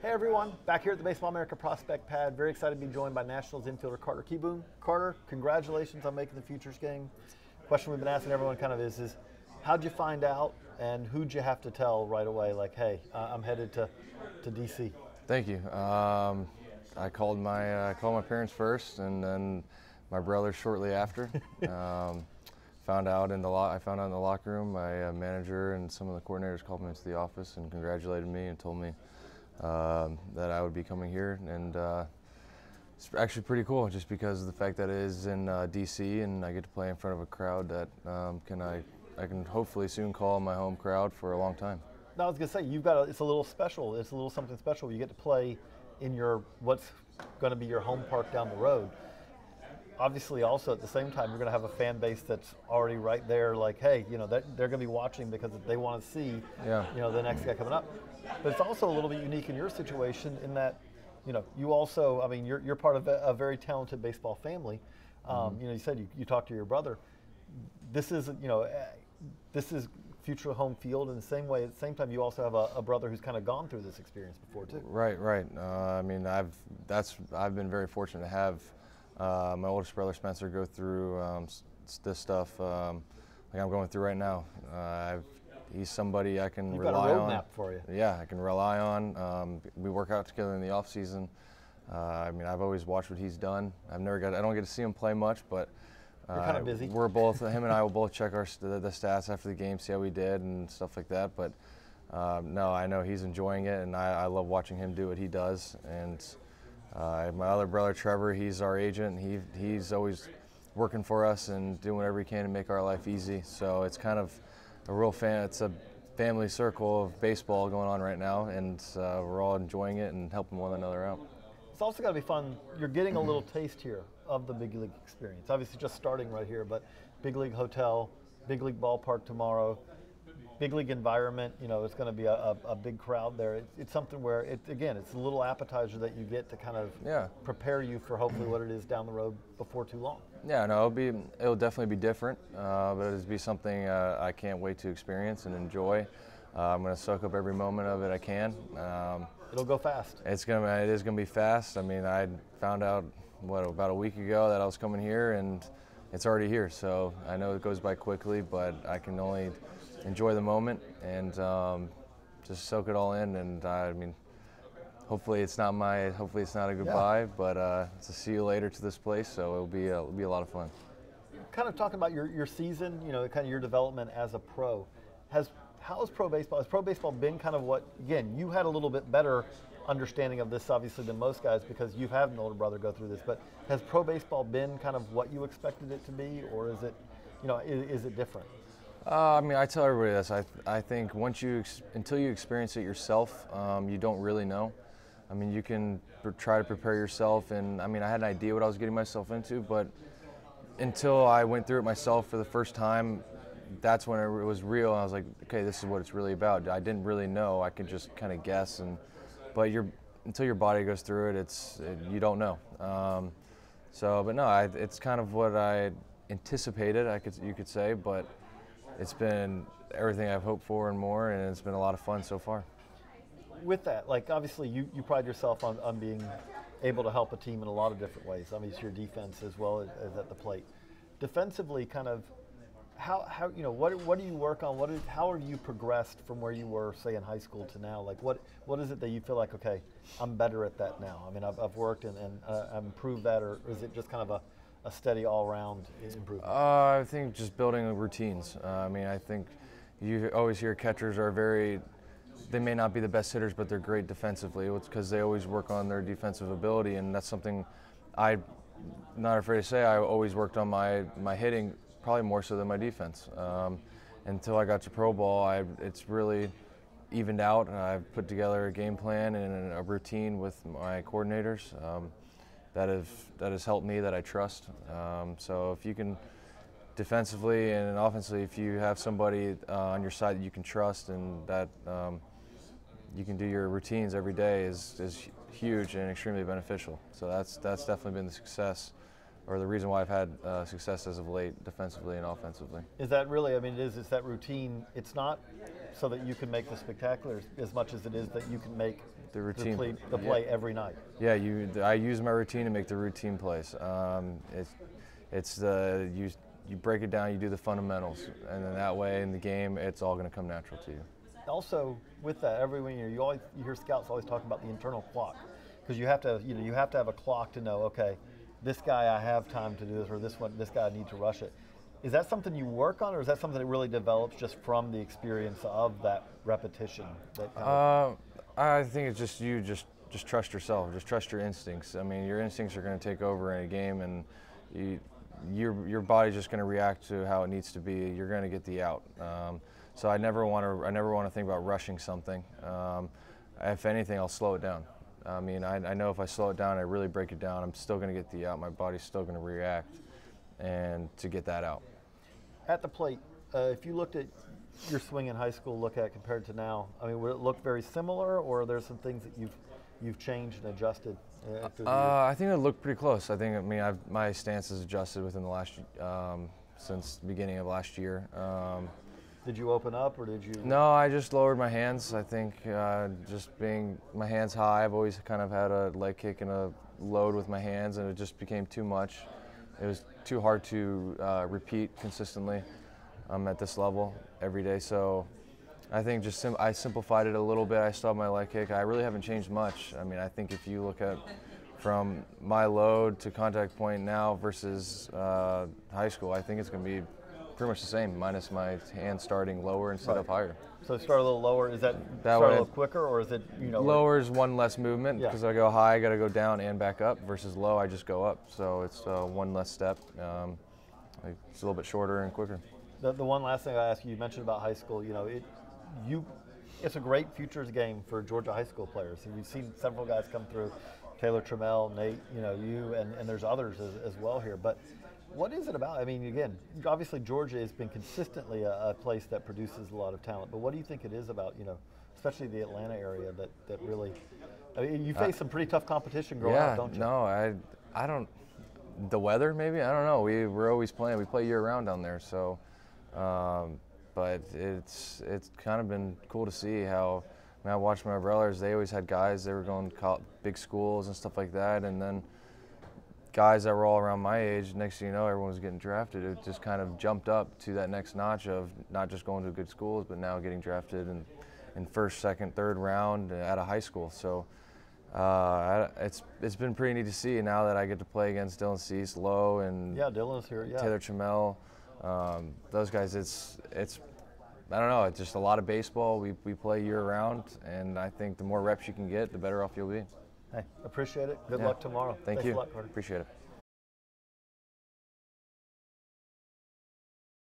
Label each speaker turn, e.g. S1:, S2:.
S1: Hey everyone, back here at the Baseball America Prospect Pad. Very excited to be joined by Nationals infielder Carter Kieboom. Carter, congratulations on making the Futures game. Question we've been asking everyone kind of is how'd you find out and who'd you have to tell right away, like, hey, I'm headed to DC?
S2: Thank you. I called my parents first, and then my brother shortly after. Found out in the locker room. My manager and some of the coordinators called me into the office and congratulated me and told me that I would be coming here, and it's actually pretty cool just because of the fact that it is in DC and I get to play in front of a crowd that I can hopefully soon call my home crowd for a long time.
S1: Now I was gonna say it's a little special. It's a little something special. You get to play in what's going to be your home park down the road. Obviously, also at the same time, you're going to have a fan base that's already right there. Like, hey, they're going to be watching because they want to see, the next guy coming up. But it's also a little bit unique in your situation in that, you also, I mean, you're part of a very talented baseball family. You said you talked to your brother. This is, this is future home field in the same way. At the same time, you also have a brother who's kind of gone through this experience before too.
S2: Right. I mean, I've been very fortunate to have my oldest brother Spencer go through this stuff like I'm going through right now. He's somebody I can rely on.
S1: You've got a roadmap for you.
S2: Yeah, I can rely on. We work out together in the off season. I mean, I've always watched what he's done. I don't get to see him play much, but
S1: you're kind of busy.
S2: Him and I will both check the stats after the game, see how we did and stuff like that. But no, I know he's enjoying it, and I love watching him do what he does. And my other brother Trevor, he's our agent. He's always working for us and doing whatever he can to make our life easy. So it's kind of it's a family circle of baseball going on right now, and we're all enjoying it and helping one another out.
S1: It's also got to be fun. You're getting a little taste here of the big league experience. Obviously just starting right here, but big league hotel, big league ballpark tomorrow, big league environment, it's going to be a big crowd there. It's something where, it's a little appetizer that you get to kind of prepare you for hopefully what it is down the road before too long.
S2: Yeah, no, it'll definitely be different, but it'll be something I can't wait to experience and enjoy. I'm going to soak up every moment of it I can.
S1: It'll go fast.
S2: It is going to be fast. I mean, I found out about a week ago that I was coming here, and it's already here. So I know it goes by quickly, but I can only enjoy the moment and just soak it all in. And I mean, hopefully it's not a goodbye, but it's a see you later to this place. So it'll be a lot of fun.
S1: Kind of talking about your season, kind of your development as a pro. How has pro baseball been kind of what, again, you had a little bit better understanding of this obviously than most guys because you've had an older brother go through this, but has pro baseball been kind of what you expected it to be, or is it, is it different?
S2: I mean, I tell everybody this. I think until you experience it yourself, you don't really know. I mean, you can try to prepare yourself, and I mean, I had an idea what I was getting myself into, but until I went through it myself for the first time, that's when it was real. I was like, okay, this is what it's really about. I didn't really know. I could just kind of guess, but until your body goes through it, you don't know. But no, it's kind of what I anticipated, you could say, but it's been everything I've hoped for and more, and it's been a lot of fun so far.
S1: With that, like obviously you pride yourself on being able to help a team in a lot of different ways. Obviously your defense as well as at the plate. Defensively, kind of, what do you work on? How have you progressed from where you were, say, in high school to now? Like, what is it that you feel like, okay, I'm better at that now? I mean, I've worked and I've improved that, or is it just kind of a steady all-round improvement?
S2: I think just building routines. I mean, I think you always hear catchers they may not be the best hitters, but they're great defensively. It's because they always work on their defensive ability, and that's something I'm not afraid to say. I always worked on my hitting, probably more so than my defense. Until I got to pro ball, it's really evened out. I've put together a game plan and a routine with my coordinators that has helped me, that I trust. So if you can defensively and offensively, if you have somebody on your side that you can trust and that you can do your routines every day is huge and extremely beneficial. So that's definitely been the success or the reason why I've had success as of late, defensively and offensively.
S1: Is that really? I mean, it's that routine. It's not so that you can make the spectacular as much as it is that you can make
S2: The routine,
S1: the play every night.
S2: Yeah, I use my routine to make the routine plays. You break it down, you do the fundamentals, and then that way in the game, it's all going to come natural to you.
S1: Also, with that, every year you hear scouts always talking about the internal clock, because you have to have a clock to know, okay, this guy I have time to do this, or this guy I need to rush it. Is that something you work on, or is that something that really develops just from the experience of that repetition?
S2: I think it's just just trust yourself, just trust your instincts. I mean, your instincts are going to take over in a game, and your body's just going to react to how it needs to be. You're going to get the out. So I never want to think about rushing something. If anything, I'll slow it down. I mean, I know if I slow it down, I really break it down, I'm still going to get the out. My body's still going to react, and to get that out.
S1: At the plate, if you looked at your swing in high school, compared to now, I mean, would it look very similar, or are there some things that you've changed and adjusted?
S2: I think it looked pretty close. My stance has adjusted within the last since the beginning of last year.
S1: Did you open up, or did you?
S2: No, I just lowered my hands. I think just being my hands high, I've always kind of had a leg kick and a load with my hands, and it just became too much. It was too hard to repeat consistently at this level every day. So I think I simplified it a little bit. I still have my leg kick. I really haven't changed much. I mean, I think if you look at from my load to contact point now versus high school, I think it's going to be pretty much the same, minus my hand starting lower instead of higher.
S1: So start a little lower. Is that start a little quicker, or is it
S2: lower is one less movement, because I go high, I got to go down and back up, versus low, I just go up. So it's one less step. It's a little bit shorter and quicker.
S1: The one last thing I ask you mentioned about high school. It's a great futures game for Georgia high school players. And we've seen several guys come through, Taylor Trammell, Nate, you, and there's others as well here. But what is it about? I mean, again, obviously Georgia has been consistently a place that produces a lot of talent. But what do you think it is about, especially the Atlanta area that really? I mean, you face some pretty tough competition growing up, don't you?
S2: No, I don't. The weather, maybe, I don't know. We're always playing. We play year round down there, so. But it's kind of been cool to see how. I watched my brothers. They always had guys. They were going to big schools and stuff like that, and then guys that were all around my age, next thing you know, everyone was getting drafted. It just kind of jumped up to that next notch of not just going to good schools, but now getting drafted in first, second, third round at a high school. So it's been pretty neat to see now that I get to play against Dylan Cease, Lowe, and
S1: Dylan's here,
S2: Taylor Trammell. Those guys, it's I don't know, it's just a lot of baseball. We play year round, and I think the more reps you can get, the better off you'll be.
S1: Hey, appreciate it. Good luck tomorrow.
S2: Thank
S1: Thanks
S2: you.
S1: a lot, Carter.
S2: Appreciate it.